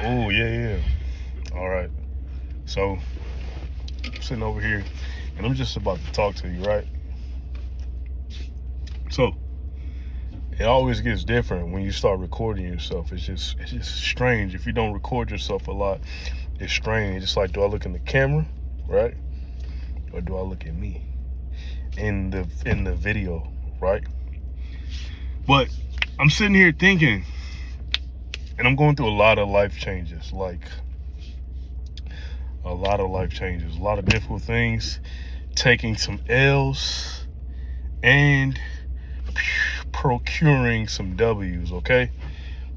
Oh, yeah. All right. So, I'm sitting over here, and I'm just about to talk to you, right? So, it always gets different when you start recording yourself. It's just strange. If you don't record yourself a lot, it's strange. It's like, do I look in the camera, right? Or do I look at me in the video, right? But I'm sitting here thinking, and I'm going through a lot of life changes, like a lot of life changes, a lot of difficult things, taking some L's and procuring some W's, okay?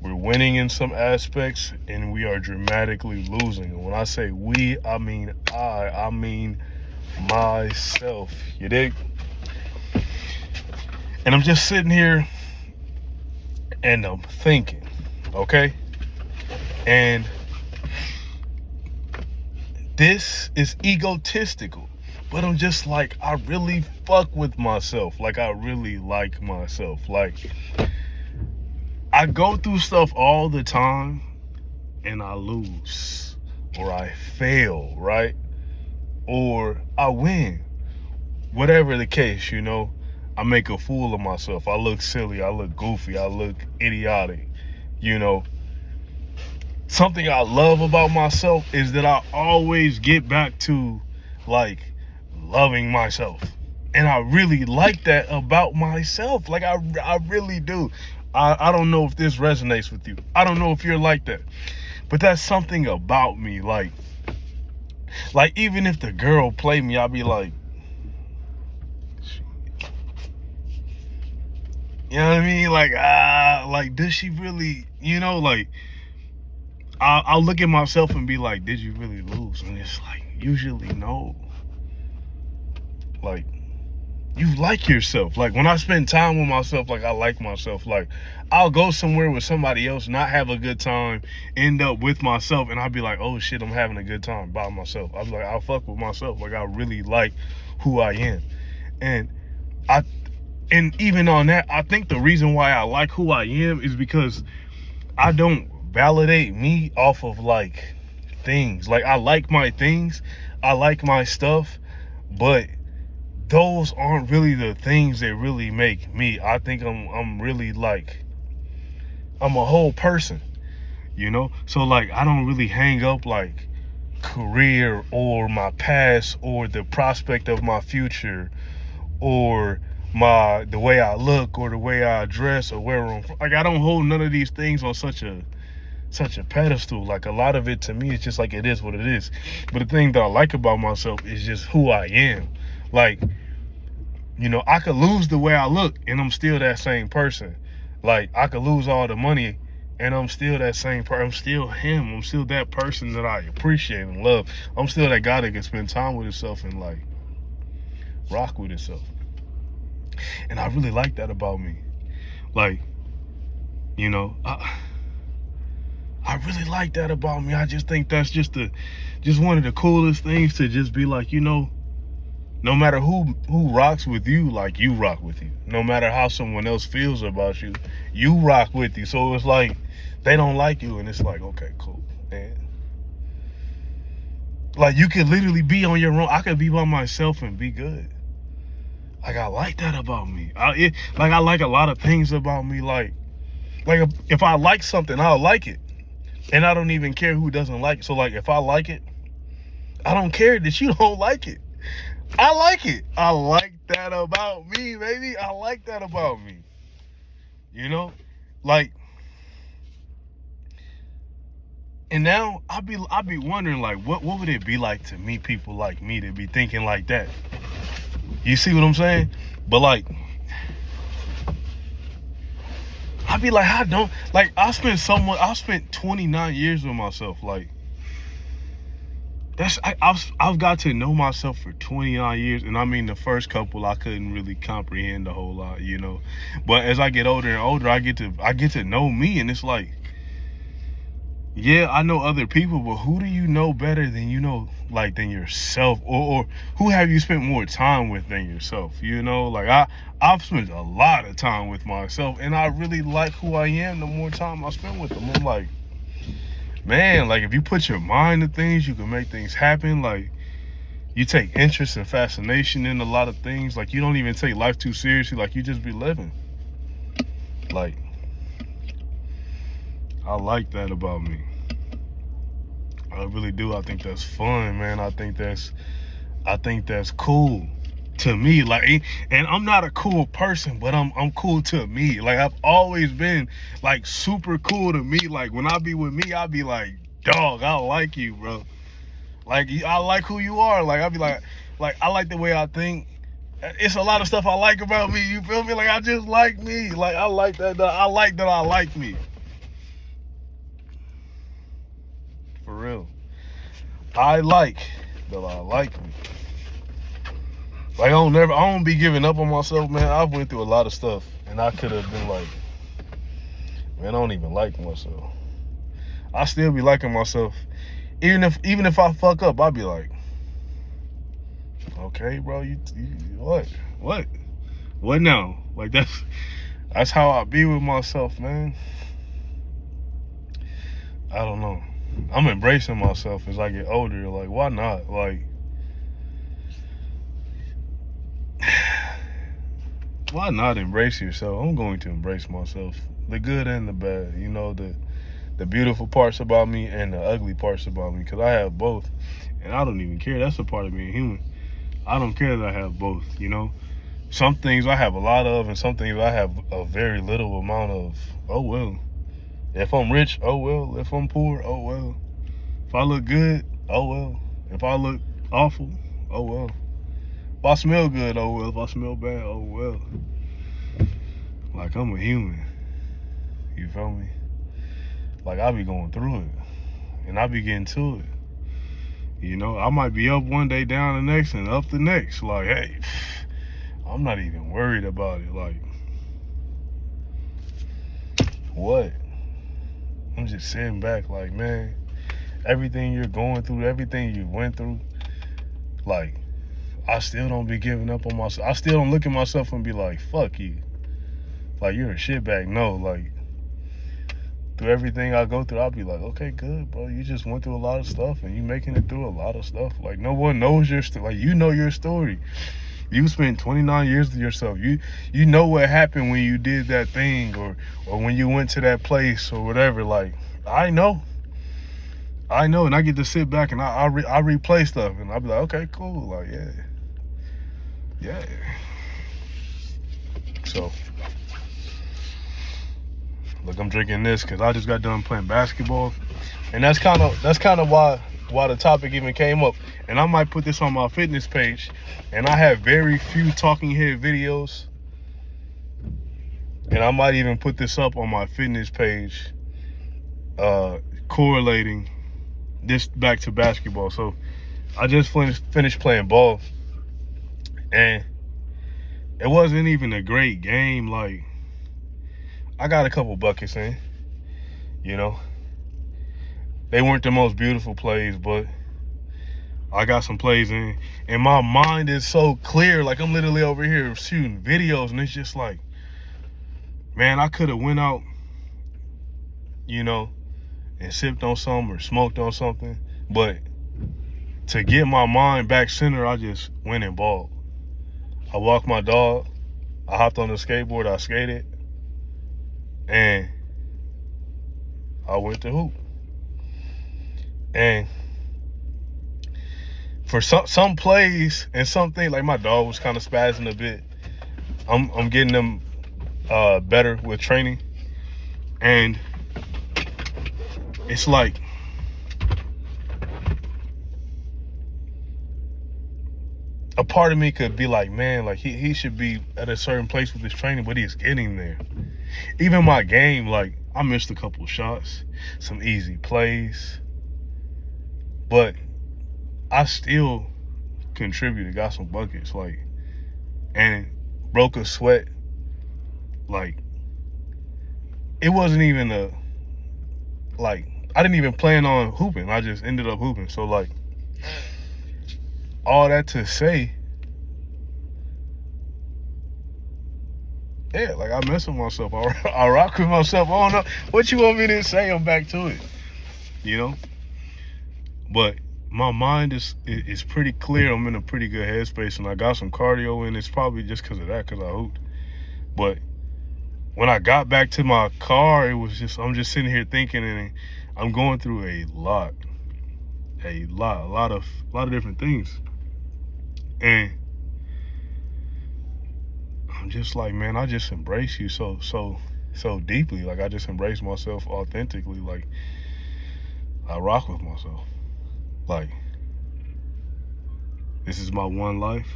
We're winning in some aspects and we are dramatically losing. And when I say we, I mean I mean myself. You dig? And I'm just sitting here and I'm thinking, okay? And this is egotistical, but I'm just like, I really fuck with myself. Like, I really like myself. Like, I go through stuff all the time and I lose or I fail, right? Or I win. Whatever the case, I make a fool of myself. I look silly. I look goofy. I look idiotic, you know. Something I love about myself is that I always get back to, like, loving myself. And I really like that about myself. Like, I really do. I don't know if this resonates with you. I don't know if you're like that. But that's something about me. Like even if the girl play me, I'll be like, you know what I mean? Like, does she really, like, I'll look at myself and be like, did you really lose? And it's like, usually no. Like, you like yourself. Like, when I spend time with myself, like, I like myself. Like, I'll go somewhere with somebody else, not have a good time, end up with myself, and I'll be like, oh shit, I'm having a good time by myself. I'll be like, I'll fuck with myself. Like, I really like who I am. And even on that, I think the reason why I like who I am is because I don't validate me off of, like, things. Like, I like my things, I like my stuff, but those aren't really the things that really make me. I think I'm really, like, I'm a whole person, So, like, I don't really hang up, like, career or my past or the prospect of my future or the way I look or the way I dress or where I'm from. Like, I don't hold none of these things on such a pedestal. Like, a lot of it to me is just like, it is what it is. But the thing that I like about myself is just who I am. Like, I could lose the way I look and I'm still that same person. Like, I could lose all the money and I'm still that same person. I'm still him. I'm still that person that I appreciate and love. I'm still that guy that can spend time with himself and, like, rock with himself. And I really like that about me. Like, I really like that about me. I just think that's just one of the coolest things, to just be like, no matter who rocks with you, like, you rock with you. No matter how someone else feels about you, you rock with you. So it's like, they don't like you, and it's like, okay, cool. And, like, you could literally be on your own. I could be by myself and be good. Like, I like that about me. I like a lot of things about me. Like if I like something, I'll like it. And I don't even care who doesn't like it. So, like, if I like it, I don't care that you don't like it. I like it. I like that about me, baby. I like that about me. Like, and now I be wondering, like, what would it be like to meet people like me to be thinking like that? You see what I'm saying? But, like, I'd be like, I spent 29 years with myself. Like, I've got to know myself for 29 years. And I mean, the first couple, I couldn't really comprehend a whole lot, But as I get older and older, I get to know me. And it's like, yeah, I know other people, but who do you know better than than yourself? Or who have you spent more time with than yourself? Like, I've spent a lot of time with myself, and I really like who I am the more time I spend with them. I'm like, man, like if you put your mind to things, you can make things happen. Like you take interest and fascination in a lot of things. Like you don't even take life too seriously. Like you just be living. Like I like that about me. I really do. I think that's fun, man. I think that's cool to me. Like, and I'm not a cool person, but I'm cool to me. Like I've always been like super cool to me. Like when I be with me, I be like, dog, I like you, bro. Like I like who you are. Like I be like I like the way I think. It's a lot of stuff I like about me. You feel me? Like I just like me. Like I like that. I like that I like me. For real. I like that I like me. Like I don't be giving up on myself, man. I've went through a lot of stuff, and I could have been like, man, I don't even like myself. I still be liking myself, even if I fuck up, I'll be like, okay, bro, you what now? Like that's how I be with myself, man. I don't know. I'm embracing myself as I get older. Like, why not? Like, why not embrace yourself? I'm going to embrace myself, the good and the bad. You know, the beautiful parts about me and the ugly parts about me, because I have both, and I don't even care. That's a part of being human. I don't care that I have both. You know, some things I have a lot of, and some things I have a very little amount of. Oh well. If I'm rich, oh well. If I'm poor, oh well. If I look good, oh well. If I look awful, oh well. If I smell good, oh well. If I smell bad, oh well. Like I'm a human. You feel me? Like I be going through it, and I be getting to it. You know, I might be up one day, down the next, and up the next. Like, hey, I'm not even worried about it. Like, what? I'm just sitting back like, man, everything you're going through, everything you went through, like, I still don't be giving up on myself. I still don't look at myself and be like, fuck you. Like, you're a shitbag. No, like, through everything I go through, I'll be like, okay, good, bro. You just went through a lot of stuff, and you making it through a lot of stuff. Like, no one knows your story. Like, you know your story. You spent 29 years with yourself. You know what happened when you did that thing, or when you went to that place or whatever. Like, I know, and I get to sit back and I replay stuff, and I'll be like, okay, cool. Like, yeah. So, look, I'm drinking this because I just got done playing basketball, and that's kind of why the topic even came up. And I might put this on my fitness page, and I have very few talking head videos, and I might even put this up on my fitness page, correlating this back to basketball. So I just finished playing ball, and it wasn't even a great game. Like, I got a couple buckets in, you know. They weren't the most beautiful plays, but I got some plays in, and my mind is so clear. Like, I'm literally over here shooting videos, and it's just like, man, I could have went out, you know, and sipped on something or smoked on something, but to get my mind back center, I just went and balled. I walked my dog, I hopped on the skateboard, I skated, and I went to hoop. And for some plays and something, like my dog was kind of spazzing a bit, I'm getting them better with training, and it's like, a part of me could be like, man, like he should be at a certain place with his training, but he's getting there. Even my game, like, I missed a couple shots, some easy plays, but I still contributed, got some buckets, like, and broke a sweat. Like, it wasn't even I didn't even plan on hooping. I just ended up hooping. So, like, all that to say, yeah, like, I mess with myself. I rock with myself. I don't know what you want me to say. I'm back to it. you know. But my mind is pretty clear. I'm in a pretty good headspace, and I got some cardio in. It's probably just because of that, because I hooped. But when I got back to my car, it was just, I'm just sitting here thinking, and I'm going through a lot of different things, and I'm just like, man, I just embrace you so deeply. Like, I just embrace myself authentically. Like, I rock with myself. Like, this is my one life,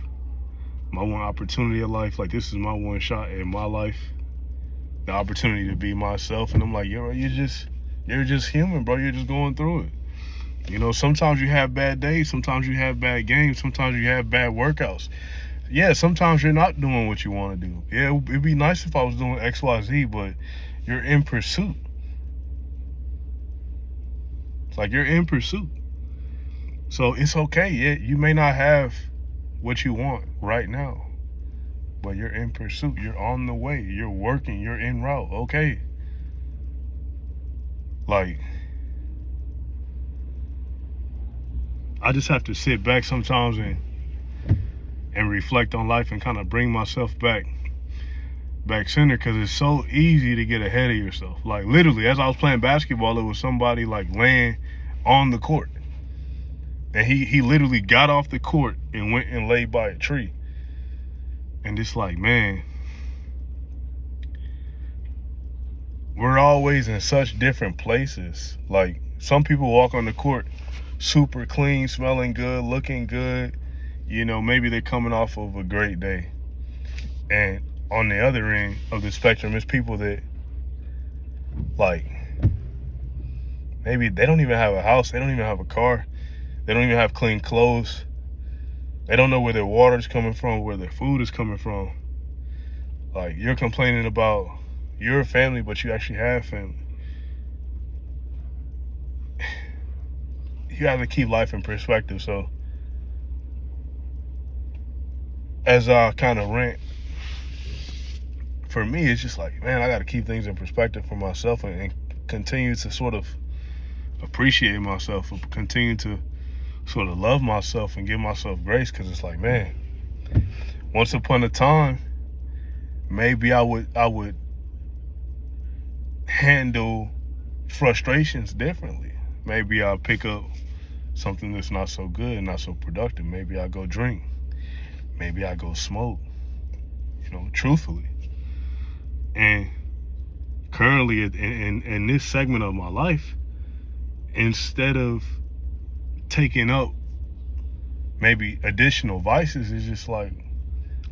my one opportunity of life. Like, this is my one shot in my life, the opportunity to be myself. And I'm like, you're just human, bro. You're just going through it. You know, sometimes you have bad days, sometimes you have bad games, sometimes you have bad workouts. Yeah, sometimes you're not doing what you want to do. Yeah, it'd be nice if I was doing XYZ, but you're in pursuit. It's like you're in pursuit. So it's okay. Yeah, you may not have what you want right now, but you're in pursuit. You're on the way. You're working. You're en route. Okay. Like, I just have to sit back sometimes and reflect on life and kind of bring myself back center, because it's so easy to get ahead of yourself. Like, literally, as I was playing basketball, it was somebody like laying on the court, and he literally got off the court and went and laid by a tree. And it's like, man, we're always in such different places. Like, some people walk on the court super clean, smelling good, looking good. You know, maybe they're coming off of a great day. And on the other end of the spectrum is people that, like, maybe they don't even have a house, they don't even have a car, they don't even have clean clothes, they don't know where their water is coming from, where their food is coming from. Like, you're complaining about your family, but you actually have family. You have to keep life in perspective. So as I kind of rant, for me, it's just like, man, I got to keep things in perspective for myself, and continue to sort of appreciate myself, and continue to sort of love myself and give myself grace. Because it's like, man, once upon a time, maybe I would handle frustrations differently. Maybe I'll pick up something that's not so good, not so productive. Maybe I go drink. Maybe I go smoke. You know, truthfully. And currently, in this segment of my life, instead of taking up maybe additional vices, it's just like,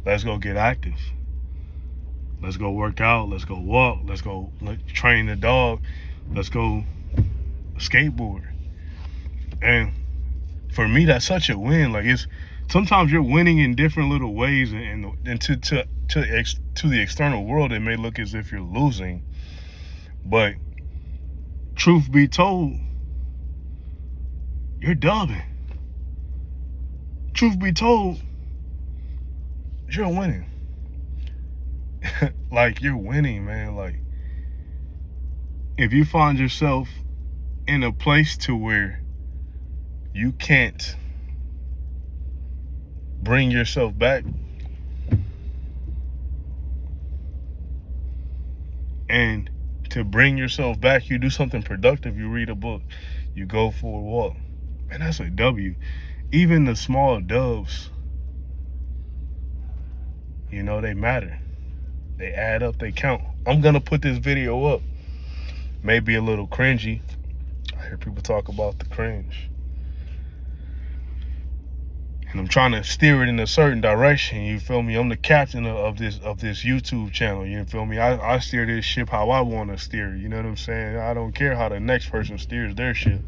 let's go get active. Let's go work out. Let's go walk. Let's train the dog. Let's go skateboard. And for me, that's such a win. Like, it's sometimes you're winning in different little ways, and to the external world, it may look as if you're losing. But truth be told, you're dubbing. Truth be told, you're winning. Like, you're winning, man. Like, if you find yourself in a place to where you can't bring yourself back, and to bring yourself back, you do something productive. You read a book, you go for a walk, man, that's a W. Even the small dubs, you know, they matter. They add up, they count. I'm gonna put this video up, maybe a little cringy. I hear people talk about the cringe, and I'm trying to steer it in a certain direction. You feel me? I'm the captain of this YouTube channel. You feel me? I steer this ship how I want to steer. You know what I'm saying? I don't care how the next person steers their ship.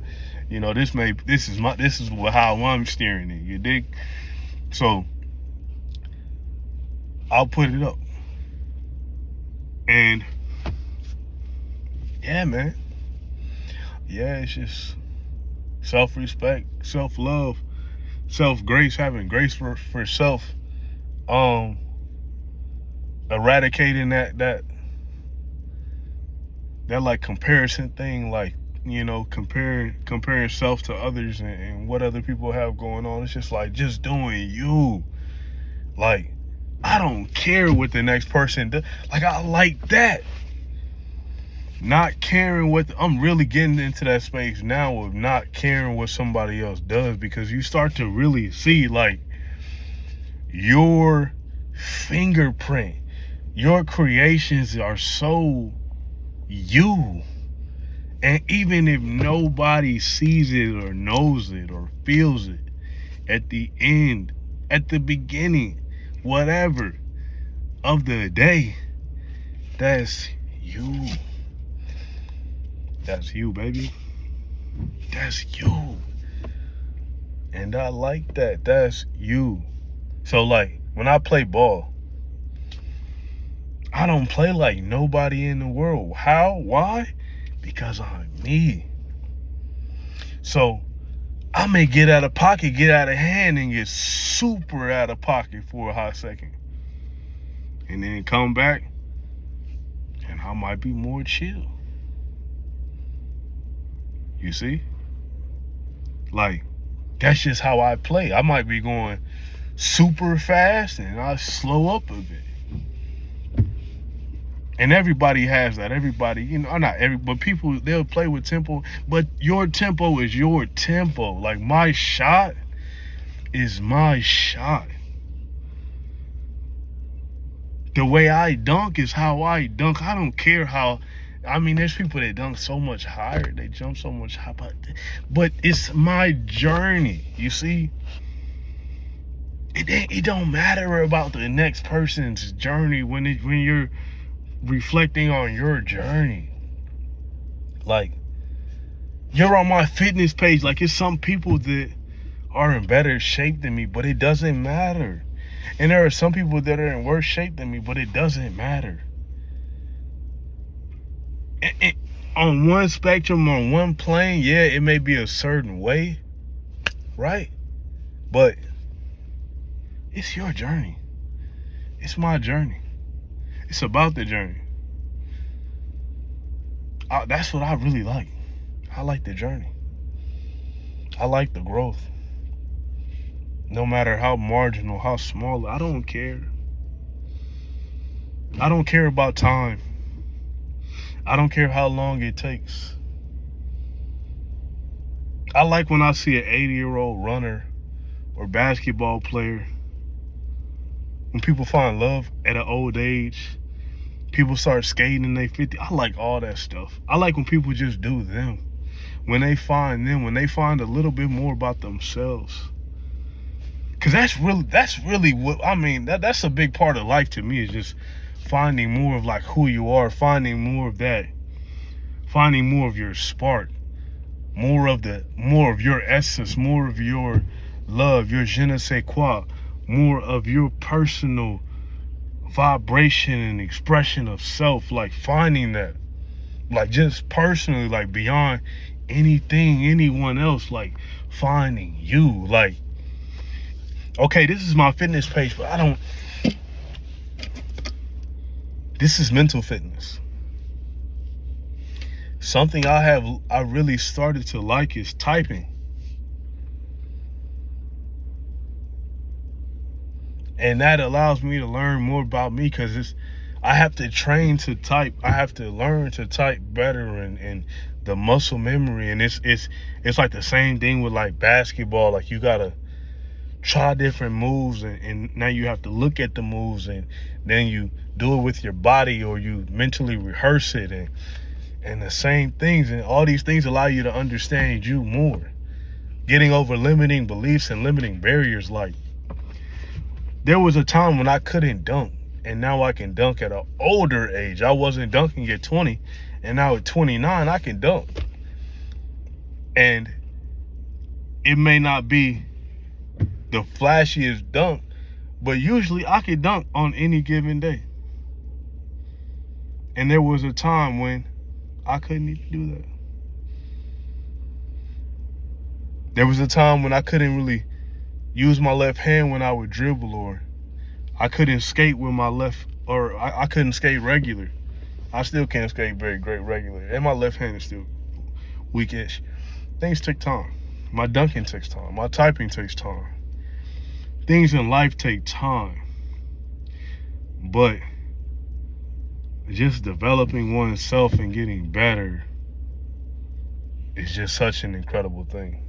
You know, this is how I'm steering it. You dig? So I'll put it up. And yeah, man. Yeah, it's just self-respect, self-love, self-grace, having grace for self, eradicating that like comparison thing. Like, comparing self to others and what other people have going on. It's just like, just doing you. Like, I don't care what the next person does. Like, I like that. Not caring I'm really getting into that space now of not caring what somebody else does, because you start to really see, like, your fingerprint, your creations are so you. And even if nobody sees it or knows it or feels it, at the end, at the beginning, whatever of the day, that's you. That's you, baby. That's you. And I like that. That's you. So, like, when I play ball, I don't play like nobody in the world. How? Why? Because I'm me. So, I may get out of pocket, get out of hand, and get super out of pocket for a hot second. And then come back, and I might be more chill. You see? Like, that's just how I play. I might be going super fast, and I slow up a bit. And everybody has that. Everybody, not every, but people, they'll play with tempo. But your tempo is your tempo. Like, my shot is my shot. The way I dunk is how I dunk. I don't care how. There's people that dunk so much higher. They jump so much higher. But it's my journey. You see? It don't matter about the next person's journey when you're reflecting on your journey. Like, you're on my fitness page. Like, it's some people that are in better shape than me, but it doesn't matter. And there are some people that are in worse shape than me, but it doesn't matter. On one spectrum, on one plane, yeah, it may be a certain way, right? But it's your journey. It's my journey. It's about the journey. That's what I really like. I like the journey. I like the growth. No matter how marginal, how small, I don't care. I don't care about time. I don't care how long it takes. I like when I see an 80-year-old runner or basketball player, when people find love at an old age, people start skating and they 50. I like all that stuff. I like when people just do them. When they find a little bit more about themselves. Cause that's really what, that's a big part of life to me, is just finding more of like who you are, finding more of that, finding more of your spark, more of your essence, more of your love, your je ne sais quoi, more of your personal vibration and expression of self, like finding that, like just personally, like beyond anything, anyone else, like finding you. Like, okay, this is my fitness page, but this is mental fitness. Something I really started to like is typing. And that allows me to learn more about me, because I have to train to type. I have to learn to type better, and the muscle memory. And it's like the same thing with like basketball. Like, you gotta try different moves, and now you have to look at the moves, and then you do it with your body, or you mentally rehearse it, and the same things. And all these things allow you to understand you more, getting over limiting beliefs and limiting barriers. Like, there was a time when I couldn't dunk, and now I can dunk at an older age. I wasn't dunking at 20, and now at 29 I can dunk. And it may not be the flashiest dunk, but usually I can dunk on any given day. And there was a time when I couldn't even do that. There was a time when I couldn't really use my left hand when I would dribble, or I couldn't skate with my left, or I couldn't skate regular. I still can't skate very great regular, and my left hand is still weekish. Things take time. My dunking takes time. My typing takes time. Things in life take time. But just developing oneself and getting better is just such an incredible thing.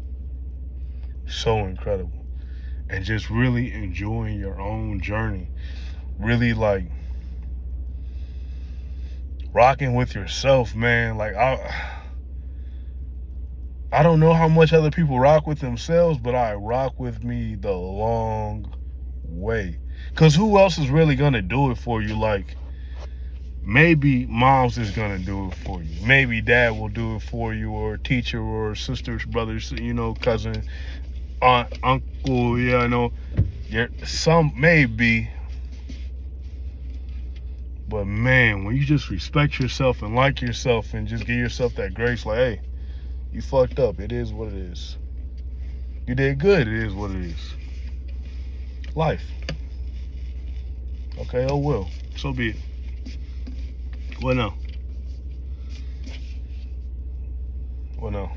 So incredible. And just really enjoying your own journey. Really like rocking with yourself, man. Like I don't know how much other people rock with themselves, but I rock with me the long way. Cause who else is really gonna do it for you? Like, maybe mom's is gonna do it for you. Maybe dad will do it for you, or teacher, or sisters, brothers, cousin, aunt, uncle. Yeah, I know. Some maybe. But man, when you just respect yourself and like yourself and just give yourself that grace, like, hey, you fucked up. It is what it is. You did good. It is what it is. Life. Okay, oh well. So be it. Well, no. Well, no.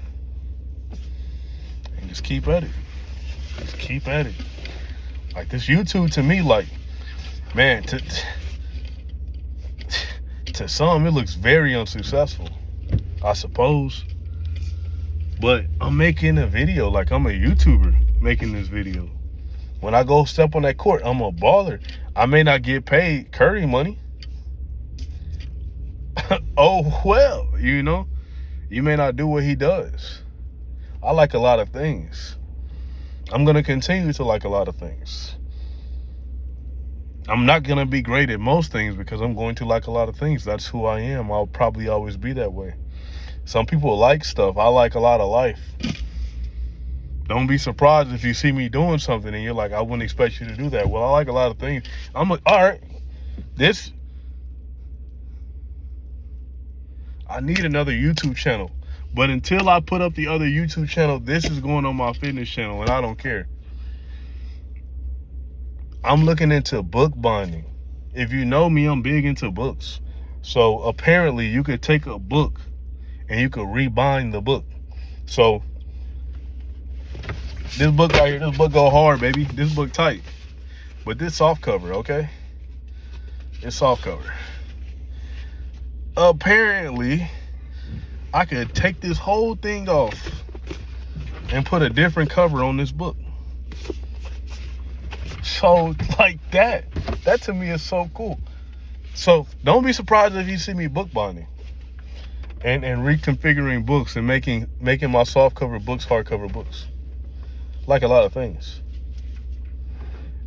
And just keep at it. Just keep at it. Like this YouTube to me, like, man, to some, it looks very unsuccessful, I suppose. But I'm making a video, like I'm a YouTuber making this video. When I go step on that court, I'm a baller. I may not get paid Curry money. Oh, well, you may not do what he does. I like a lot of things. I'm going to continue to like a lot of things. I'm not going to be great at most things because I'm going to like a lot of things. That's who I am. I'll probably always be that way. Some people like stuff. I like a lot of life. Don't be surprised if you see me doing something and you're like, I wouldn't expect you to do that. Well, I like a lot of things. I'm like, all right, I need another YouTube channel. But until I put up the other YouTube channel, this is going on my fitness channel, and I don't care. I'm looking into book binding. If you know me, I'm big into books. So apparently you could take a book and you could rebind the book. So this book right here, this book go hard, baby. This book tight. But this soft cover, okay? It's soft cover. Apparently, I could take this whole thing off and put a different cover on this book. So, like that to me is so cool. So, don't be surprised if you see me book binding and reconfiguring books and making my soft cover books hardcover books. Like a lot of things.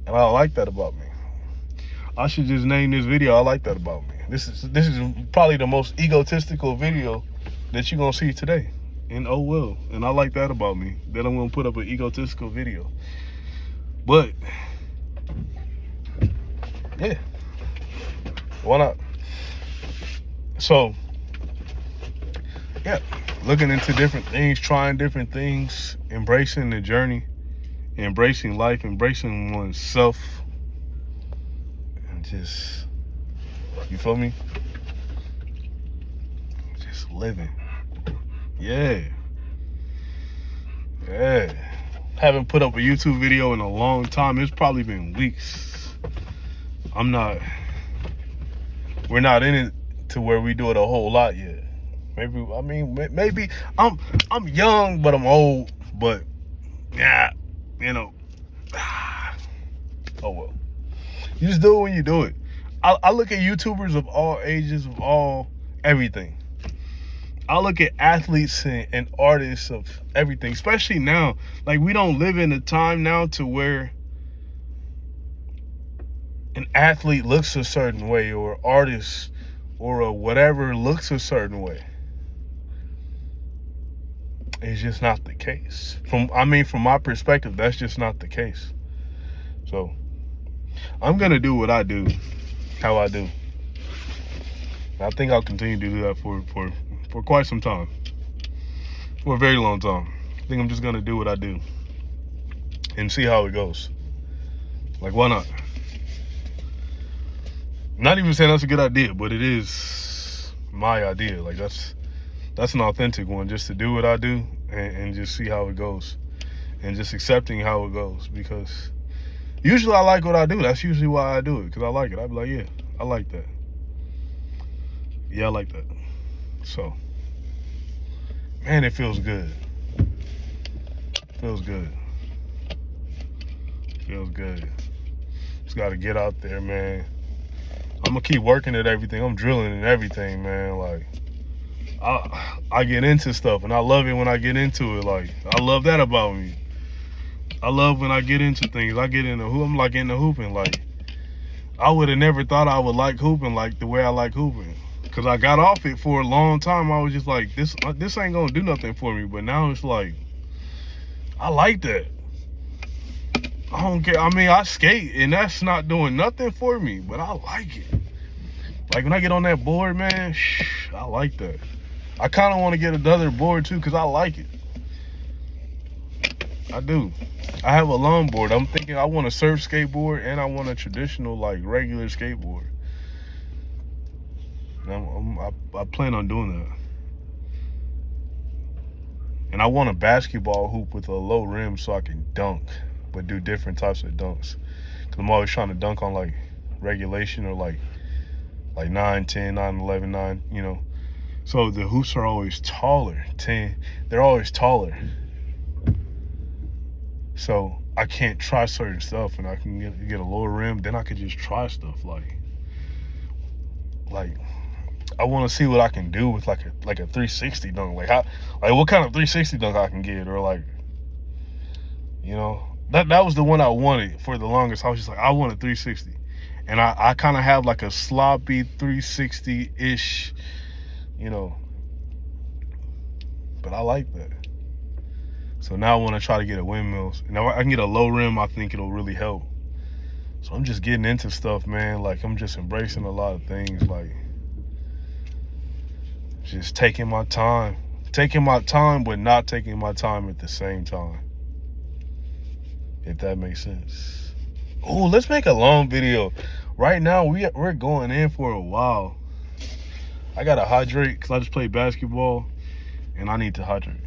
And I like that about me. I should just name this video, I like that about me. This is probably the most egotistical video that you're gonna see today. And oh well. And I like that about me, that I'm gonna put up an egotistical video. But yeah, why not? So yeah, looking into different things, trying different things, embracing the journey, embracing life, embracing oneself, and just, you feel me? Just living. Yeah. Haven't put up a YouTube video in a long time. It's probably been weeks. We're not in it to where we do it a whole lot yet. Maybe I'm young, but I'm old. But yeah, oh well. You just do it when you do it. I look at YouTubers of all ages, of all everything. I look at athletes and artists of everything, especially now. Like, we don't live in a time now to where an athlete looks a certain way, or artist or a whatever looks a certain way. It's just not the case. From my perspective, that's just not the case. So I'm gonna do what I do, how I do. And I think I'll continue to do that for quite some time, for a very long time. I think I'm just gonna do what I do and see how it goes. Like, why not? Not even saying that's a good idea, but it is my idea. Like, that's That's an authentic one, just to do what I do and just see how it goes. And just accepting how it goes, because usually I like what I do. That's usually why I do it, because I like it. I'd be like, yeah, I like that. Yeah, I like that. So, man, it feels good. Feels good. Feels good. Just got to get out there, man. I'm going to keep working at everything. I'm drilling in everything, man. Like, I get into stuff, and I love it when I get into it. Like, I love that about me. I love when I get into things. I get into I'm like into hooping. Like, I would have never thought I would like hooping like the way I like hooping, because I got off it for a long time. I was just like, this ain't gonna do nothing for me. But now it's like, I like that. I don't care. I mean, I skate, and that's not doing nothing for me, but I like it. Like, when I get on that board, man, I like that. I kind of want to get another board too, because I like it. I do. I have a longboard. I'm thinking I want a surf skateboard, and I want a traditional, like, regular skateboard. And I plan on doing that. And I want a basketball hoop with a low rim so I can dunk, but do different types of dunks. Because I'm always trying to dunk on, like, regulation or, like 9, 10, 9, 11, 9, you know. So the hoops are always taller. 10, they're always taller. So I can't try certain stuff, and I can get a lower rim. Then I could just try stuff like I want to see what I can do with like a 360 dunk. Like what kind of 360 dunk I can get, or like, you know, that was the one I wanted for the longest. I was just like, I want a 360, and I kind of have like a sloppy 360-ish, you know. But I like that. So now I want to try to get a windmills. And if I can get a low rim, I think it'll really help. So I'm just getting into stuff, man. Like, I'm just embracing a lot of things. Like, just taking my time. Taking my time, but not taking my time at the same time. If that makes sense. Oh, let's make a long video. Right now, we're going in for a while. I got to hydrate because I just played basketball, and I need to hydrate.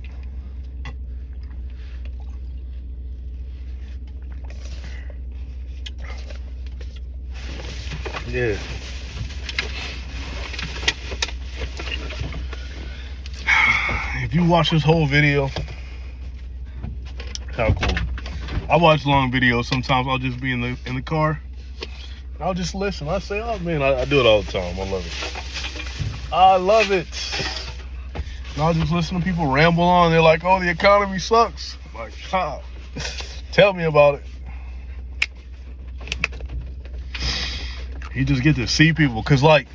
Yeah. If you watch this whole video, how cool. I watch long videos. Sometimes I'll just be in the car, and I'll just listen. I say, oh man, I do it all the time. I love it. I love it. And I'll just listen to people ramble on. They're like, oh, the economy sucks. I'm like, ah, tell me about it. You just get to see people, because like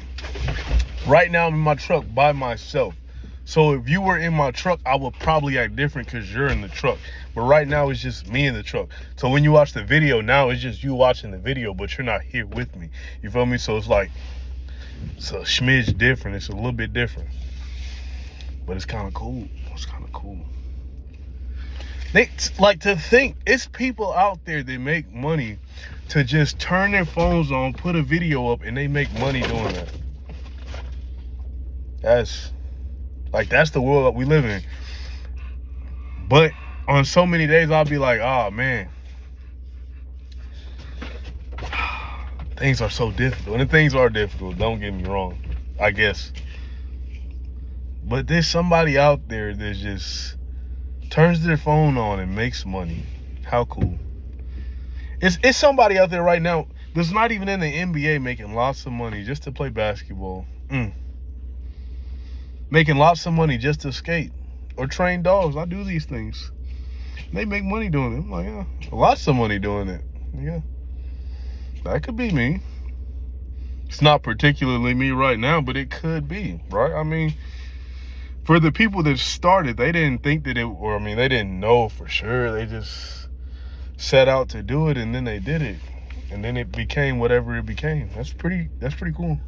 right now I'm in my truck by myself. So if you were in my truck, I would probably act different because you're in the truck. But right now it's just me in the truck. So when you watch the video, now it's just you watching the video, but you're not here with me. You feel me? So it's like, it's a smidge different. It's a little bit different. But it's kind of cool. It's kind of cool. They like to think it's people out there that make money to just turn their phones on, put a video up, and they make money doing that. That's the world that we live in. But on so many days, I'll be like, oh man, things are so difficult. And things are difficult, don't get me wrong, I guess. But there's somebody out there that just turns their phone on and makes money. How cool. It's somebody out there right now that's not even in the NBA making lots of money just to play basketball. Making lots of money just to skate or train dogs. I do these things. They make money doing it. I'm like, yeah, lots of money doing it. Yeah, that could be me. It's not particularly me right now, but it could be, right? I mean, for the people that started, they didn't think that they didn't know for sure. They just set out to do it, and then they did it, and then it became whatever it became. That's pretty cool.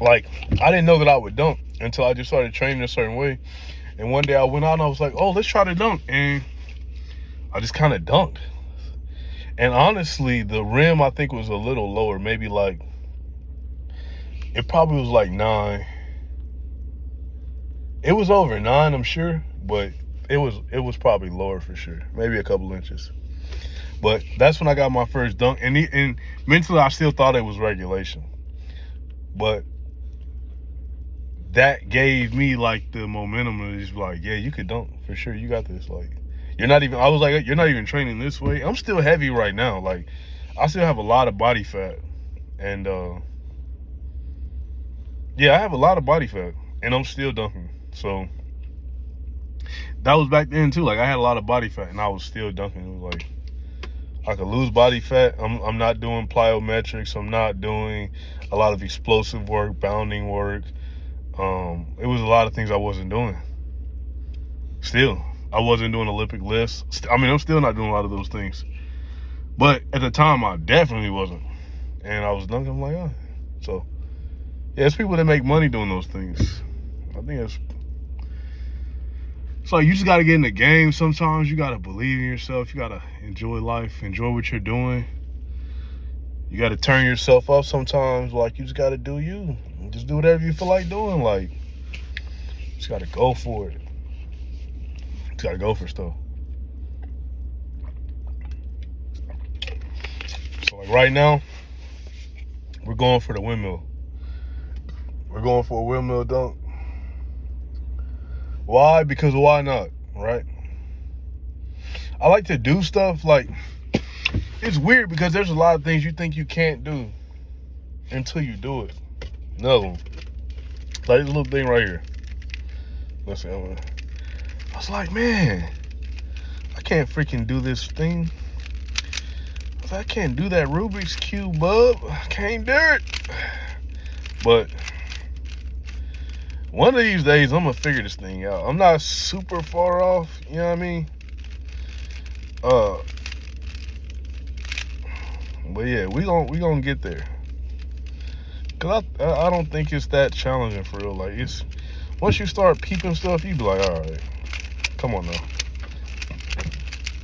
Like, I didn't know that I would dunk until I just started training a certain way. And one day I went out and I was like, oh, let's try to dunk. And I just kind of dunked. And honestly, the rim I think was a little lower. Maybe like, it probably was like 9. It was over 9, I'm sure, but it was probably lower for sure, maybe a couple inches. But that's when I got my first dunk, and mentally I still thought it was regulation, but that gave me like the momentum to just be like, yeah, you could dunk for sure. You got this. Like, you're not even. I was like, you're not even training this way. I'm still heavy right now. Like, I still have a lot of body fat, and yeah, I have a lot of body fat, and I'm still dunking. So that was back then too. Like, I had a lot of body fat, and I was still dunking. It was like I could lose body fat. I'm not doing plyometrics. I'm not doing a lot of explosive work, bounding work. It was a lot of things I wasn't doing. Still, I wasn't doing Olympic lifts. I mean, I'm still not doing a lot of those things. But at the time, I definitely wasn't. And I was dunking. I'm like, oh. So, yeah, it's people that make money doing those things. I think it's like you just got to get in the game sometimes. You got to believe in yourself. You got to enjoy life, enjoy what you're doing. You got to turn yourself up sometimes. Like, you just got to do you. Just do whatever you feel like doing. Like, you just got to go for it. You just got to go for stuff. So, like, right now, we're going for the windmill. We're going for a windmill dunk. Why? Because why not, right? I like to do stuff like, it's weird because there's a lot of things you think you can't do until you do it. Another one. Like this little thing right here. Let's see. I was like, man, I can't freaking do this thing. I was like, I can't do that Rubik's Cube, bub. I can't do it. But one of these days, I'm going to figure this thing out. I'm not super far off, you know what I mean? But yeah, we gonna get there. Cause I don't think it's that challenging for real. Like, it's once you start peeping stuff, you be like, all right, come on now.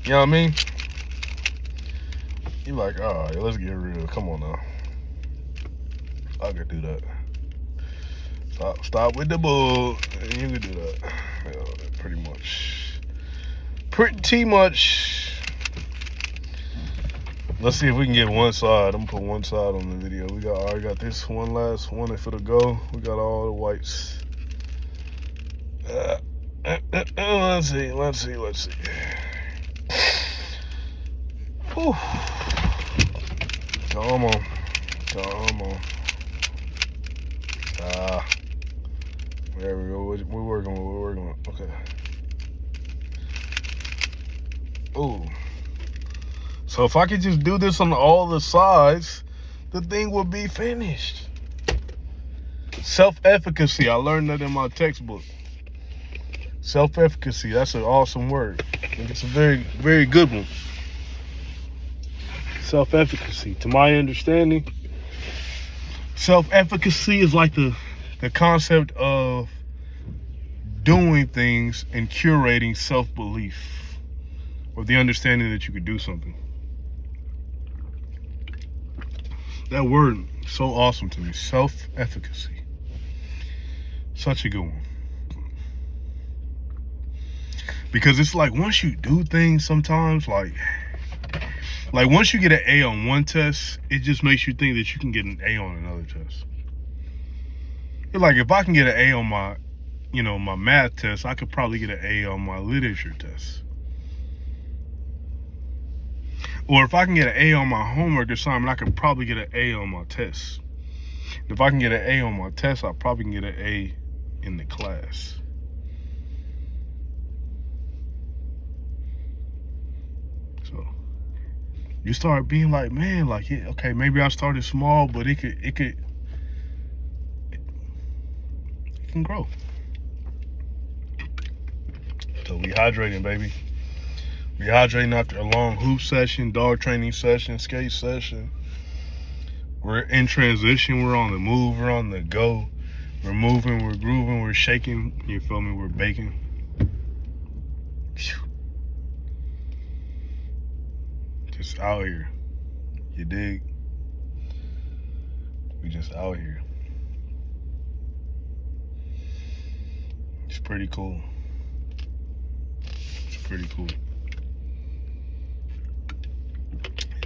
You know what I mean? You like, all right, let's get real. Come on now. I can do that. Stop with the bull. You can do that. Yeah, pretty much. Pretty much. Let's see if we can get one side. I'm gonna put one side on the video. We already got this one last one if it'll go. We got all the whites. Let's see. Whew. Come on. There we go. We're working. Okay. Ooh. So if I could just do this on all the sides, the thing would be finished. Self-efficacy. I learned that in my textbook. Self-efficacy. That's an awesome word. I think it's a very, very good one. Self-efficacy. To my understanding, self-efficacy is like the concept of doing things and curating self-belief, or the understanding that you could do something. That word is so awesome to me. Self-efficacy. Such a good one. Because it's like once you do things sometimes, like once you get an A on one test, it just makes you think that you can get an A on another test. It's like if I can get an A on my math test, I could probably get an A on my literature test. Or if I can get an A on my homework assignment, I could probably get an A on my test. If I can get an A on my test, I probably can get an A in the class. So you start being like, man, like, yeah, okay, maybe I started small, but it can grow. So we hydrating, baby. We hydrating after a long hoop session, dog training session, skate session. We're in transition. We're on the move. We're on the go. We're moving. We're grooving. We're shaking. You feel me? We're baking. Just out here. You dig? We just out here. Just pretty cool. It's pretty cool.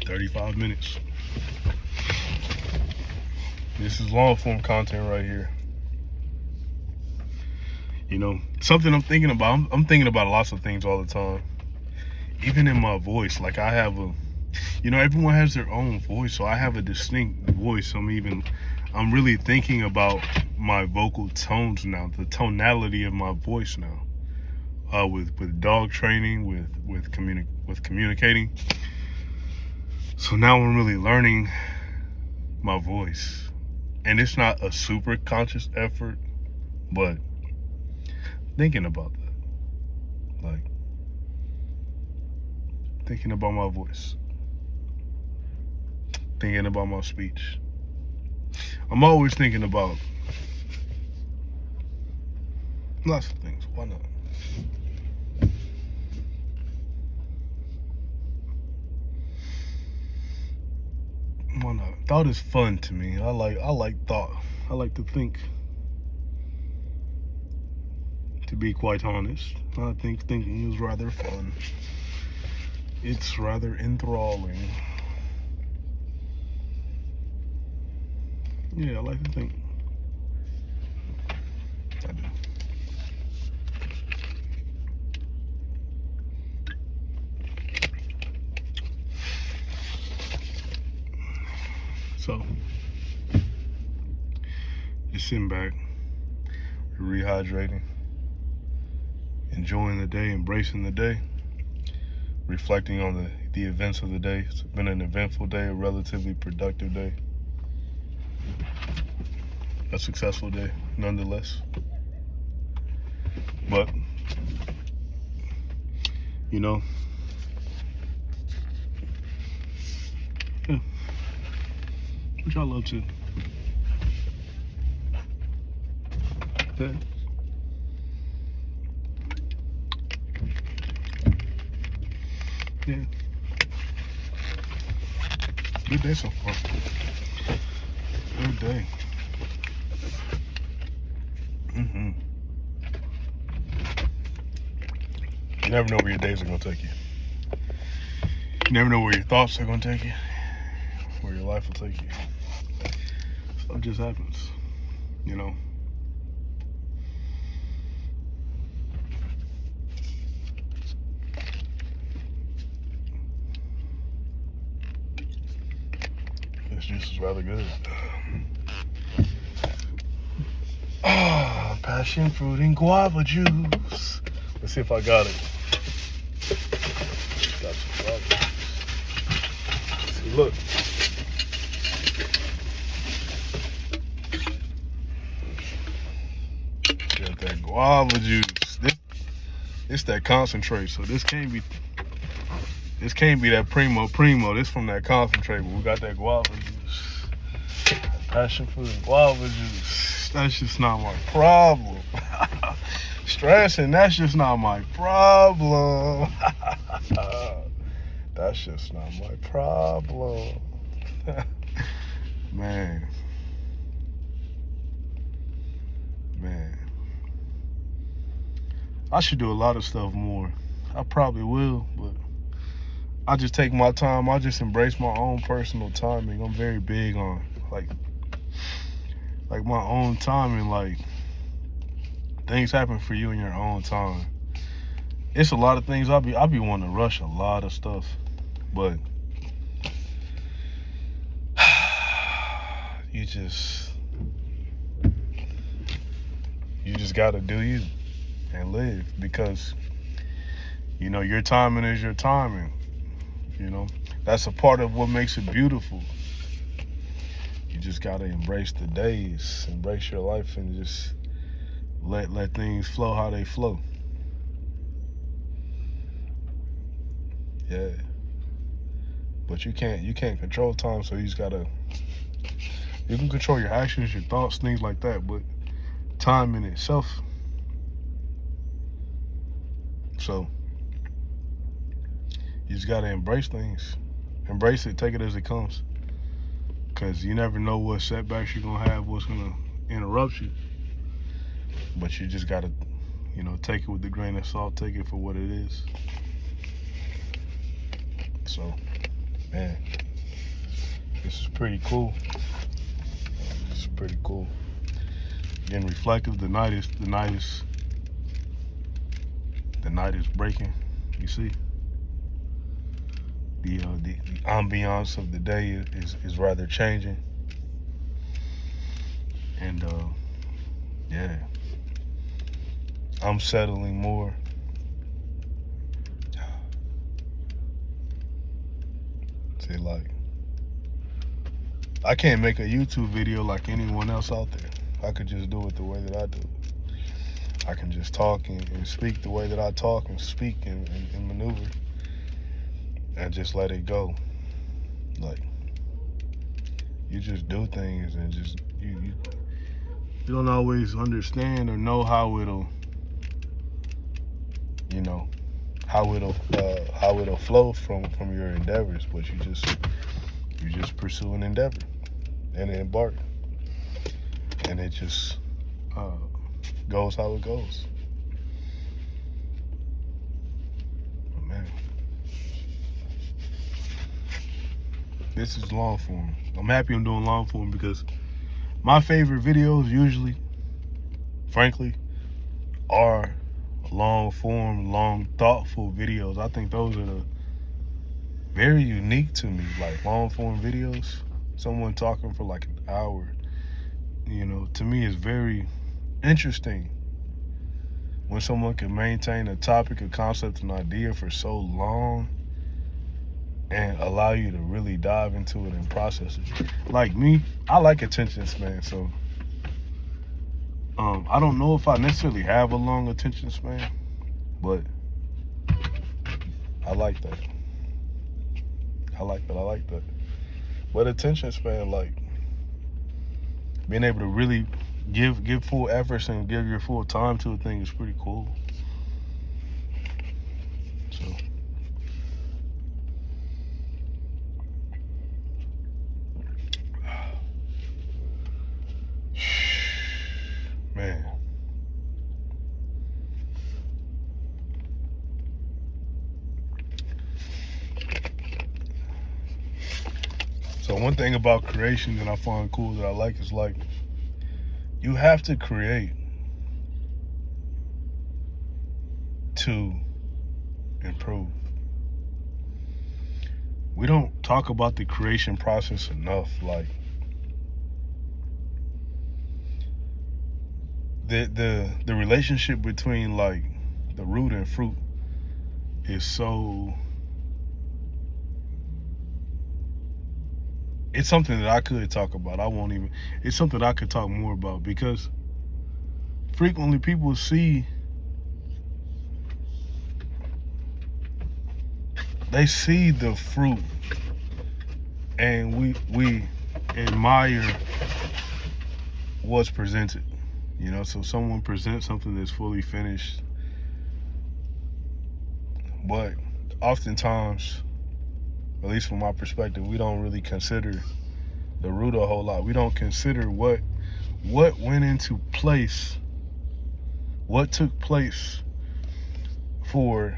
35 minutes. This is long form content right here. You know, something I'm thinking about. I'm thinking about lots of things all the time. Even in my voice, like I have a, you know, everyone has their own voice, so I have a distinct voice. I'm really thinking about my vocal tones now, the tonality of my voice now. With dog training, with communicating. So now I'm really learning my voice, and it's not a super conscious effort, but thinking about that, like thinking about my voice, thinking about my speech. I'm always thinking about lots of things. Why not? Why not? Thought is fun to me. I like thought. I like to think. To be quite honest, I think thinking is rather fun. It's rather enthralling. Yeah, I like to think. I do. So, just sitting back, rehydrating, enjoying the day, embracing the day, reflecting on the events of the day. It's been an eventful day, a relatively productive day, a successful day, nonetheless. But, you know, yeah, which I love to. Yeah. Yeah. Good day so far. Good day. You never know where your days are gonna take you. You never know where your thoughts are gonna take you, where your life will take you. Stuff just happens, you know. This juice is rather good. Passion fruit and guava juice. Let's see if I got it. Got some guava juice. See, look. Got that guava juice. It's that concentrate, so this can't be that primo. This from that concentrate, but we got that guava juice. That passion fruit and guava juice. That's just not my problem. Stressing, that's just not my problem. That's just not my problem. Man. I should do a lot of stuff more. I probably will, but I just take my time. I just embrace my own personal timing. I'm very big on like my own timing. Like, things happen for you in your own time. It's a lot of things I'll be wanting to rush a lot of stuff, but you just gotta do you and live, because you know your timing is your timing. You know, that's a part of what makes it beautiful. You just gotta embrace the days, embrace your life, and just let things flow how they flow. Yeah. But you can't control time, so you can control your actions, your thoughts, things like that, but time in itself. So you just gotta embrace things. Embrace it, take it as it comes. Cause you never know what setbacks you're gonna have, what's gonna interrupt you. But you just gotta take it with a grain of salt, take it for what it is. So, man, this is pretty cool. This is pretty cool. Getting reflective. The night is breaking. You see, the ambiance of the day is rather changing, and yeah, I'm settling more. See, like, I can't make a YouTube video like anyone else out there. I could just do it the way that I do it. I can just talk and speak the way that I talk and speak and maneuver and just let it go. Like, you just do things and just you don't always understand or know how it'll flow from your endeavors, but you just pursue an endeavor and embark, and it just goes how it goes. But man, this is long form. I'm happy I'm doing long form because my favorite videos usually, frankly, are long form, long thoughtful videos. I think those are very unique to me, like long form videos. Someone talking for like an hour, to me is very interesting. When someone can maintain a topic, a concept, an idea for so long and allow you to really dive into it and process it. Like me, I like attention span, so I don't know if I necessarily have a long attention span, but I like that. I like that. But attention span, like being able to really give full efforts and give your full time to a thing is pretty cool. So, man. So one thing about creation that I find cool that I like is like you have to create to improve. We don't talk about the creation process enough. Like the relationship between like the root and fruit is so, it's something that I could talk about. It's something that I could talk more about because frequently people see the fruit and we admire what's presented. So someone presents something that's fully finished, but oftentimes, at least from my perspective, we don't really consider the root a whole lot. We don't consider what went into place, what took place for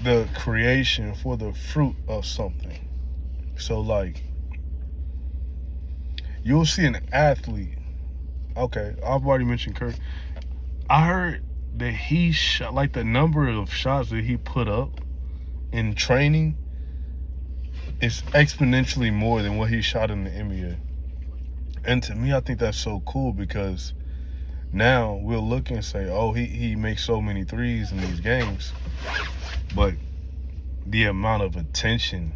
the creation, for the fruit of something. So like, you'll see an athlete. Okay, I've already mentioned Kirk. I heard that he shot, like the number of shots that he put up in training is exponentially more than what he shot in the NBA. And to me, I think that's so cool because now we'll look and say, oh, he makes so many threes in these games. But the amount of attention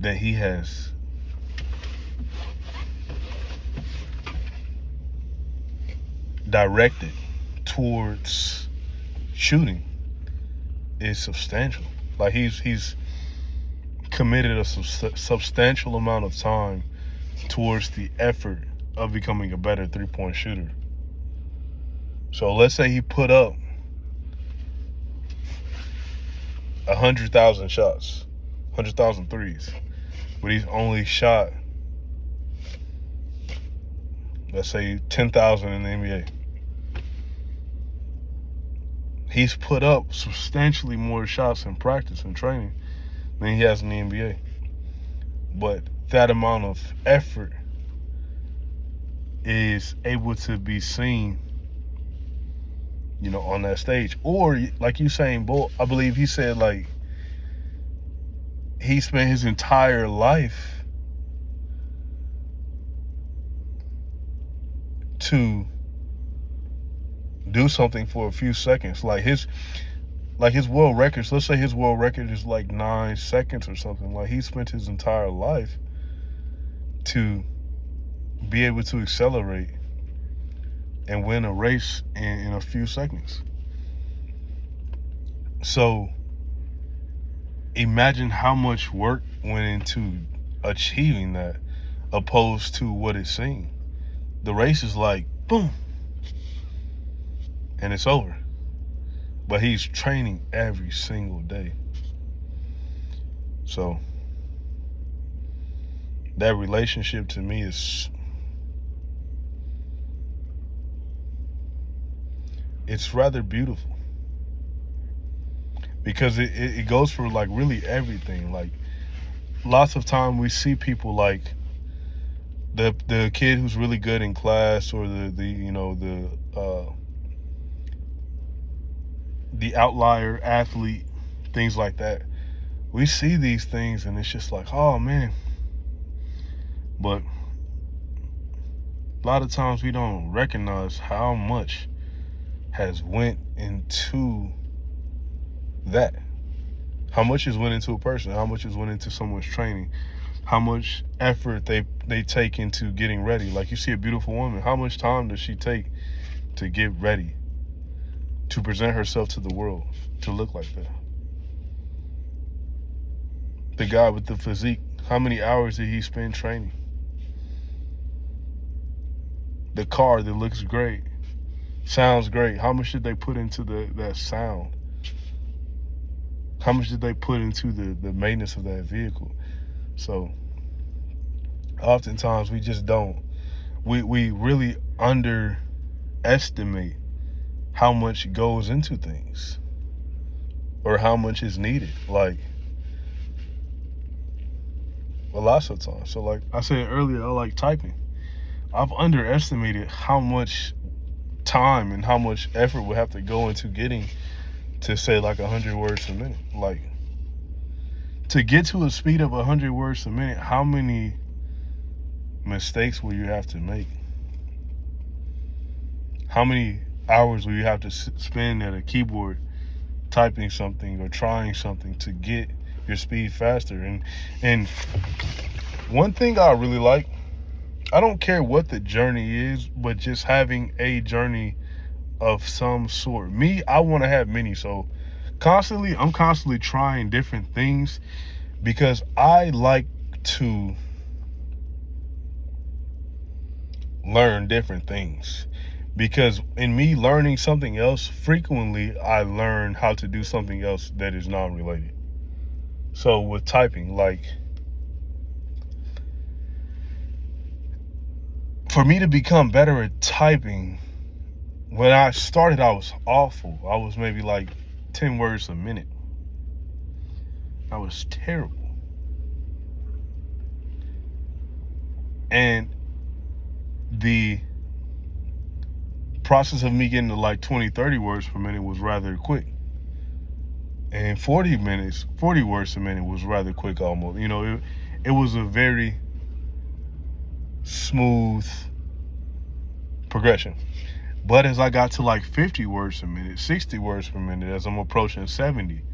that he has directed towards shooting is substantial. Like he's committed a substantial amount of time towards the effort of becoming a better three-point shooter. So let's say he put up 100,000 shots, 100,000 threes, but he's only shot let's say 10,000 in the NBA. He's put up substantially more shots in practice and training than he has in the NBA. But that amount of effort is able to be seen, on that stage. Or like Usain Bolt, I believe he said, like, he spent his entire life to do something for a few seconds. Like his world records, let's say his world record is like 9 seconds or something. Like, he spent his entire life to be able to accelerate and win a race in a few seconds. So imagine how much work went into achieving that, opposed to what it seemed. The race is like boom and it's over. But he's training every single day. So that relationship to me is, it's rather beautiful, because it goes for like really everything. Like, lots of time we see people like the kid who's really good in class, or the outlier athlete, things like that. We see these things and it's just like, oh man. But a lot of times we don't recognize how much has went into that. How much is went into a person, how much is went into someone's training, how much effort they take into getting ready. Like, you see a beautiful woman, how much time does she take to get ready, to present herself to the world, to look like that? The guy with the physique, how many hours did he spend training? The car that looks great, sounds great, how much did they put into that sound? How much did they put into the maintenance of that vehicle? So oftentimes we just don't. We really underestimate how much goes into things, or how much is needed. Like, lots of times. So like I said earlier, I like typing. I've underestimated how much time and how much effort would have to go into getting to say like 100 words a minute. Like, to get to a speed of 100 words a minute, how many mistakes will you have to make? How many hours will you have to spend at a keyboard typing something or trying something to get your speed faster? And one thing I really like, I don't care what the journey is, but just having a journey of some sort. Me, I want to have many. So I'm constantly trying different things, because I like to learn different things. Because in me learning something else, frequently I learn how to do something else that is non-related. So with typing, like, for me to become better at typing, when I started, I was awful. I was maybe like 10 words a minute. I was terrible. And the process of me getting to like 20, 30 words per minute was rather quick. And 40 words a minute was rather quick almost. It was a very smooth progression. But as I got to like 50 words a minute, 60 words per minute, as I'm approaching 70,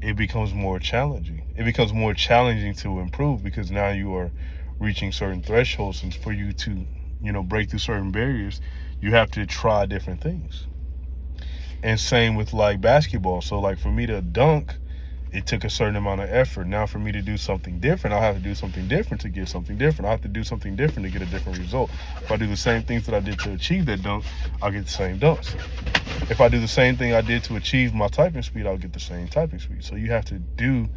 it becomes more challenging. It becomes more challenging to improve, because now you are reaching certain thresholds, and for you to, break through certain barriers, you have to try different things. And same with like basketball. So like, for me to dunk, it took a certain amount of effort. Now for me to do something different, I'll have to do something different to get something different. I have to do something different to get a different result. If I do the same things that I did to achieve that dunk, I'll get the same dunks. If I do the same thing I did to achieve my typing speed, I'll get the same typing speed. So you have to do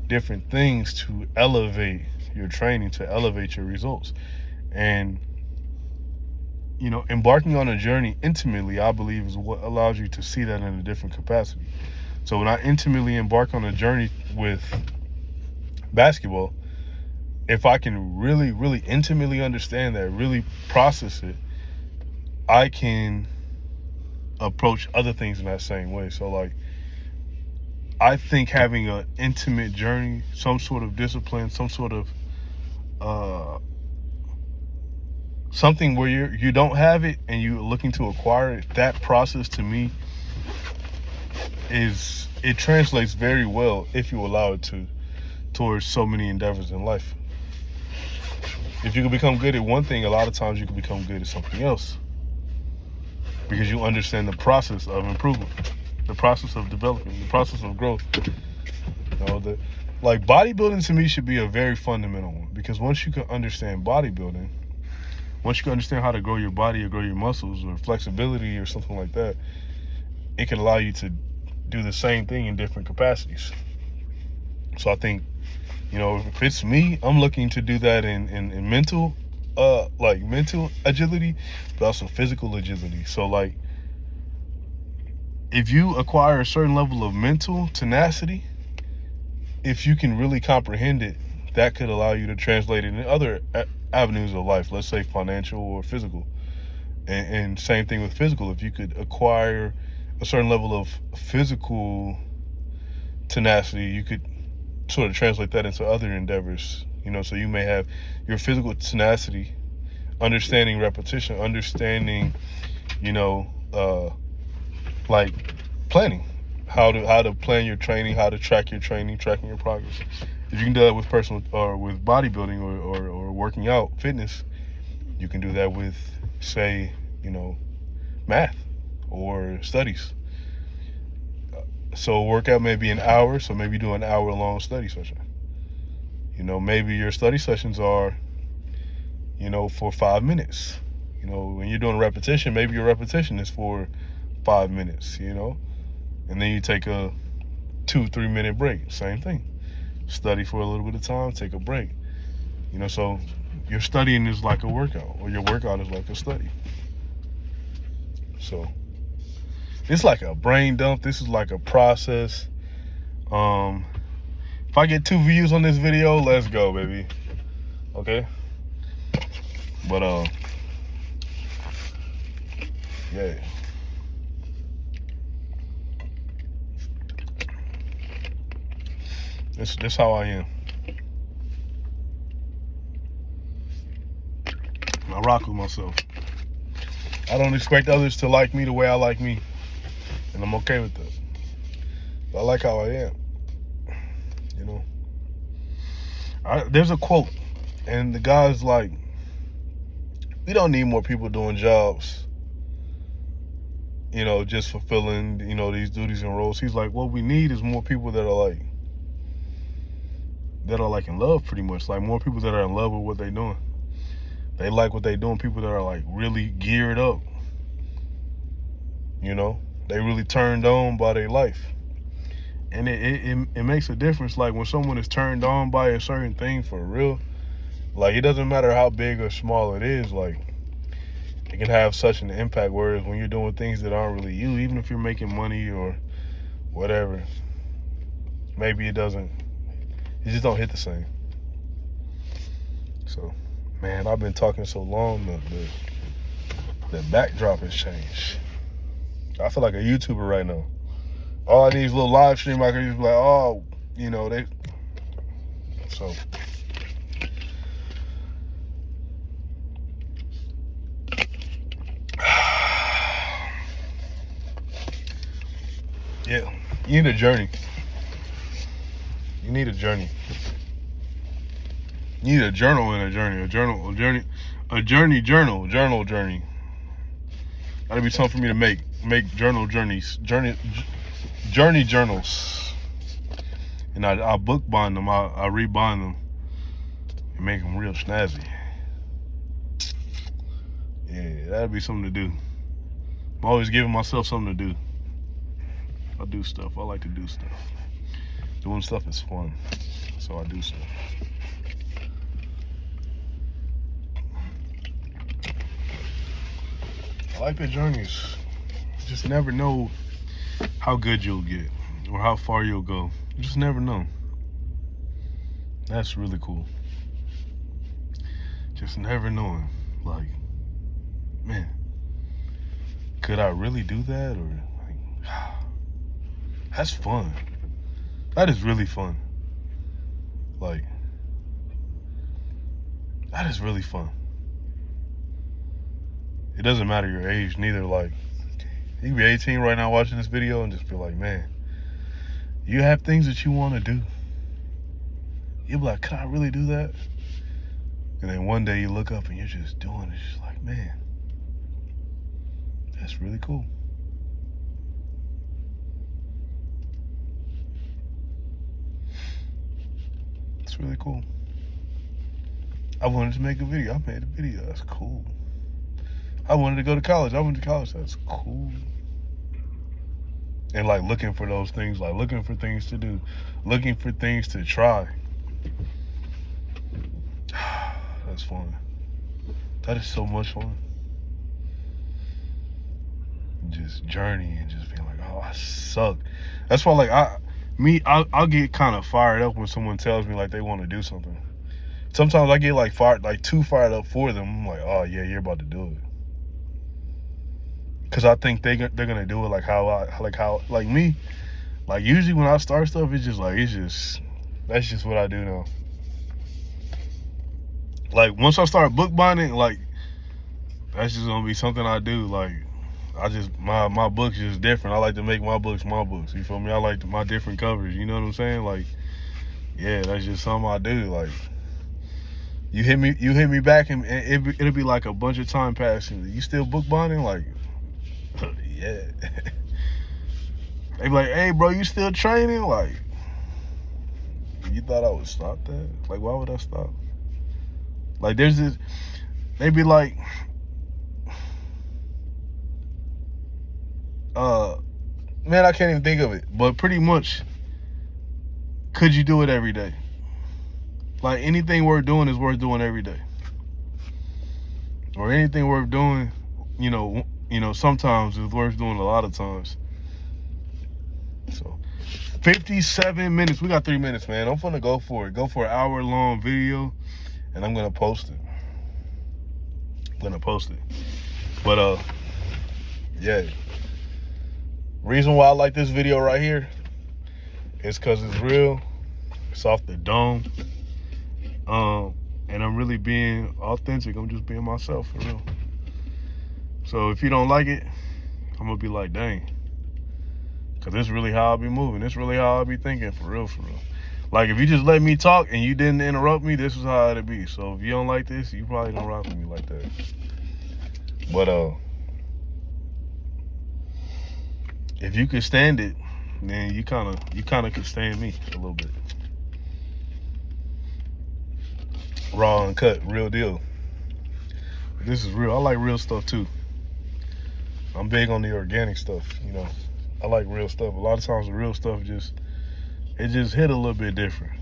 different things to elevate your training, to elevate your results. And embarking on a journey intimately, I believe, is what allows you to see that in a different capacity. So when I intimately embark on a journey with basketball, if I can really, really intimately understand that, really process it, I can approach other things in that same way. So like, I think having an intimate journey, some sort of discipline, some sort of something where you don't have it and you're looking to acquire it, that process to me it translates very well, if you allow it to, towards so many endeavors in life. If you can become good at one thing, a lot of times you can become good at something else, because you understand the process of improvement, the process of development, the process of growth. Like bodybuilding to me should be a very fundamental one, because once you can understand bodybuilding, once you can understand how to grow your body or grow your muscles or flexibility or something like that, it can allow you to do the same thing in different capacities. So I think, if it's me, I'm looking to do that in mental, mental agility, but also physical agility. So like, if you acquire a certain level of mental tenacity, if you can really comprehend it, that could allow you to translate it in other avenues of life, let's say financial or physical. And same thing with physical. If you could acquire a certain level of physical tenacity, you could sort of translate that into other endeavors. So you may have your physical tenacity, understanding repetition, understanding, like planning, how to plan your training, how to track your training, tracking your progress. If you can do that with personal or with bodybuilding or working out, fitness, you can do that with, say, math or studies. So workout may be an hour, so maybe do an hour-long study session. Maybe your study sessions are, for 5 minutes. When you're doing a repetition, maybe your repetition is for 5 minutes, and then you take a 2-3 minute break. Same thing. Study for a little bit of time, take a break. So your studying is like a workout, or your workout is like a study. So it's like a brain dump. This is like a process. If I get 2 views on this video, let's go, baby. Okay? But yeah. This how I am. I rock with myself. I don't expect others to like me the way I like me, and I'm okay with that. But I like how I am. There's a quote, and the guy's like, we don't need more people doing jobs, just fulfilling, these duties and roles. He's like, what we need is more people that are like in love, pretty much. Like more people that are in love with what they're doing. They like what they're doing. People that are like really geared up. They really turned on by their life. And it makes a difference. Like when someone is turned on by a certain thing for real, like it doesn't matter how big or small it is, like it can have such an impact. Whereas when you're doing things that aren't really you, even if you're making money or whatever, maybe it just don't hit the same. So, man, I've been talking so long, the backdrop has changed. I feel like a YouTuber right now. All I need is a little live stream. I can just be like, so. Yeah, you need a journey. You need a journey. You need a journal and a journey. A journey journal. That'd be something for me to make journal journeys. Journey journals. And I book bind them. I rebind them and make them real snazzy. Yeah, that'd be something to do. I'm always giving myself something to do. I do stuff. I like to do stuff. Doing stuff is fun. So I do stuff. like the journeys. Just never know how good you'll get or how far you'll go. You just never know. That's really cool. Just never knowing. Like, man, could I really do that? Or like, that's fun. That is really fun. Like, that is really fun. It doesn't matter your age, neither. Like, you can be 18 right now watching this video and just be like, man, you have things that you want to do. You'll be like, can I really do that? And then one day you look up and you're just doing it. It's just like, man, that's really cool. It's really cool. I wanted to make a video. I made a video. That's cool. I wanted to go to college. I went to college. That's cool. And like looking for those things, like looking for things to do, looking for things to try. That's fun. That is so much fun. Just journey and just being like, oh, I suck. That's why, like, I'll get kind of fired up when someone tells me like they want to do something. Sometimes I get like too fired up for them. I'm like, oh yeah, you're about to do it. Cause I think they're gonna do it like me. Like usually when I start stuff, that's just what I do now. Like once I start bookbinding, like that's just gonna be something I do. Like my books is different. I like to make my books. You feel me? I like my different covers. You know what I'm saying? Like, yeah, that's just something I do. Like, you hit me back, and it'll be like a bunch of time passing. You still bookbinding? Like, yeah. They be like, hey, bro, you still training? Like, you thought I would stop that? Like, why would I stop? Like, there's this. They be like, man, I can't even think of it, but pretty much, could you do it every day? Like anything worth doing is worth doing every day, or anything worth doing, you know, sometimes is worth doing a lot of times. So, 57 minutes. We got 3 minutes, man. I'm gonna go for it. Go for an hour-long video, and I'm gonna post it. But yeah. Reason why I like this video right here is because it's real. It's off the dome. And I'm really being authentic. I'm just being myself, for real. So if you don't like it, I'm gonna be like, dang. Cause this is really how I be moving. This is really how I be thinking, for real. Like if you just let me talk and you didn't interrupt me, this is how it'd be. So if you don't like this, you probably don't rock with me like that. But if you could stand it, then you kind of could stand me a little bit. Raw and cut, real deal. This is real. I like real stuff too. I'm big on the organic stuff, you know. I like real stuff. A lot of times the real stuff just hit a little bit different.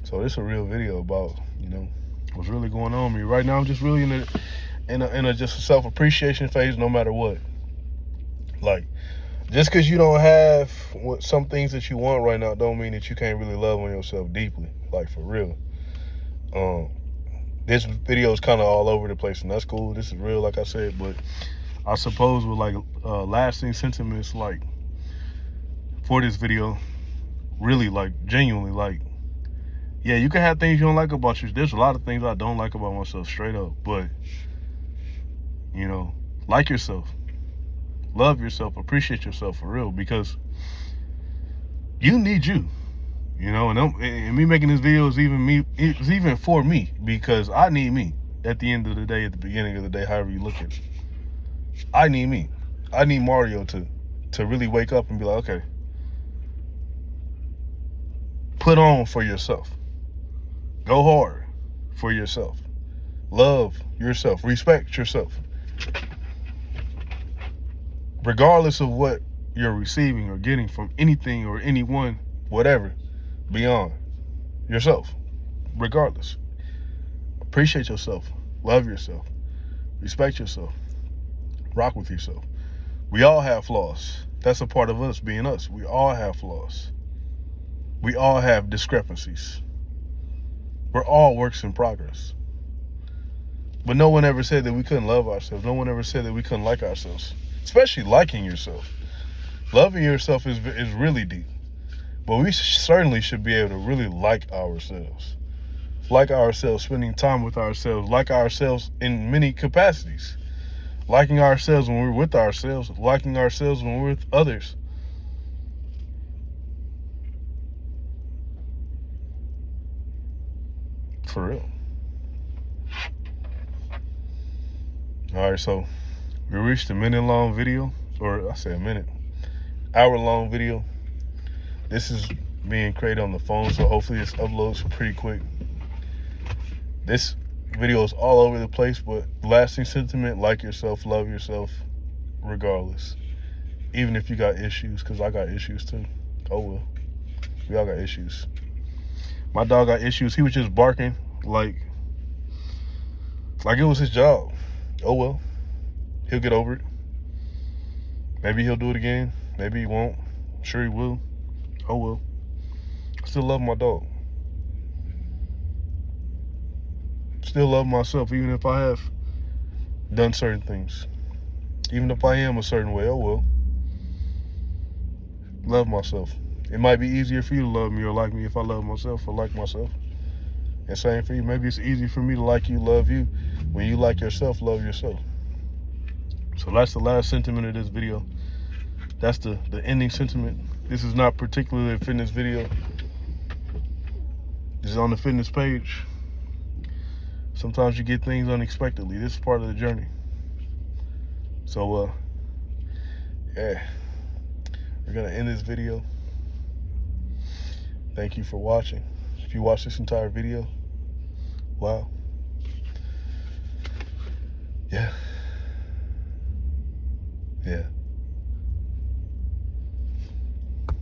So this is a real video about, you know, what's really going on with me. Right now I'm just really in a just a self-appreciation phase no matter what. Like, just because you don't have some things that you want right now don't mean that you can't really love on yourself deeply, like for real. This video is kind of all over the place, and that's cool. This is real, like I said, but I suppose with like lasting sentiments, like for this video, really, like genuinely, like, yeah, you can have things you don't like about you. There's a lot of things I don't like about myself, straight up, but you know, like yourself. Love yourself, appreciate yourself, for real, because you need you, you know. And me making this video is even for me, because I need me at the end of the day, at the beginning of the day, however you look at it. I need me. I need Mario to really wake up and be like, okay, put on for yourself. Go hard for yourself. Love yourself. Respect yourself. Regardless of what you're receiving or getting from anything or anyone, whatever, beyond yourself, regardless. Appreciate yourself, love yourself, respect yourself, Rock with yourself. We all have flaws. That's a part of us being us. We all have flaws. We all have discrepancies. We're all works in progress. But no one ever said that we couldn't love ourselves. No one ever said that we couldn't like ourselves. Especially liking yourself. Loving yourself is really deep. But we certainly should be able to really like ourselves. Like ourselves, spending time with ourselves. Like ourselves in many capacities. Liking ourselves when we're with ourselves. Liking ourselves when we're with others. For real. Alright, so we reached a minute-long video. Or I say a minute. Hour-long video. This is being created on the phone, so hopefully this uploads pretty quick. This video is all over the place, but lasting sentiment: like yourself, love yourself, regardless. Even if you got issues, because I got issues too. Oh well. We all got issues. My dog got issues. He was just barking like it was his job. Oh well. He'll get over it. Maybe he'll do it again. Maybe he won't. I'm sure he will. Oh well. I still love my dog. Still love myself, even if I have done certain things. Even if I am a certain way, oh well. Love myself. It might be easier for you to love me or like me if I love myself or like myself. And same for you. Maybe it's easy for me to like you, love you. When you like yourself, love yourself. So that's the last sentiment of this video. That's the ending sentiment. This is not particularly a fitness video. This is on the fitness page. Sometimes you get things unexpectedly. This is part of the journey. So, yeah. We're going to end this video. Thank you for watching. If you watched this entire video, wow. Yeah. Yeah.